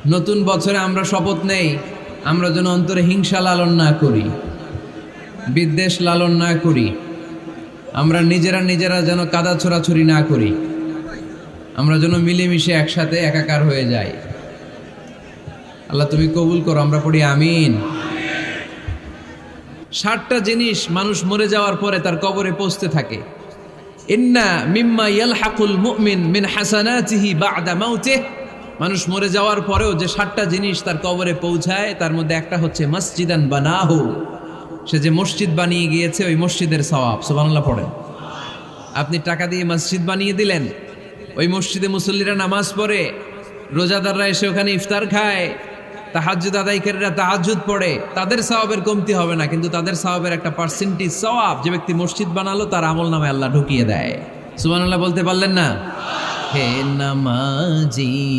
নতুন বছরে আমরা শপথ নেই, আমরা যেন অন্তরে হিংসা লালন না করি, বিদ্বেষ লালন না করি, আমরা নিজেরা যেন কাদা ছোড়াছুরি না করি, আমরা যেন মিলেমিশে একসাথে একাকার হয়ে যাই। আল্লাহ তুমি কবুল করো, আমরা পড়ি আমিন। 60টা জিনিস মানুষ মরে যাওয়ার পরে তার কবরে পৌঁছতে থাকে। ইন্না মিম্মা ইয়ালহাকুল মুমিন মিন হাসানাতিহি বা'দা মাউতিহি, মানুষ মরে যাওয়ার পরেও যে 60টা জিনিস তার কবরে পৌঁছায় তার মধ্যে একটা হচ্ছে মসজিদান বানাহু, সে যে মসজিদ বানিয়ে গিয়েছে ওই মসজিদের সওয়াব। সুবহানাল্লাহ পড়েন। আপনি টাকা দিয়ে মসজিদ বানিয়ে দিলেন, ওই মসজিদে মুসল্লিরা নামাজ পড়ে, রোজাদাররা এসে ওখানে ইফতার খায়, তাহাজ্জুদ আদায়কারীরা তাহাজ্জুদ পড়ে, তাদের সওয়াবের কমতি হবে না, কিন্তু তাদের সওয়াবের একটা পার্সেন্টেজ সওয়াব যে ব্যক্তি মসজিদ বানালো তার আমলনামে আল্লাহ ঢুকিয়ে দেয়। সুবহানাল্লাহ বলতে পারলেন না? হে নামাজি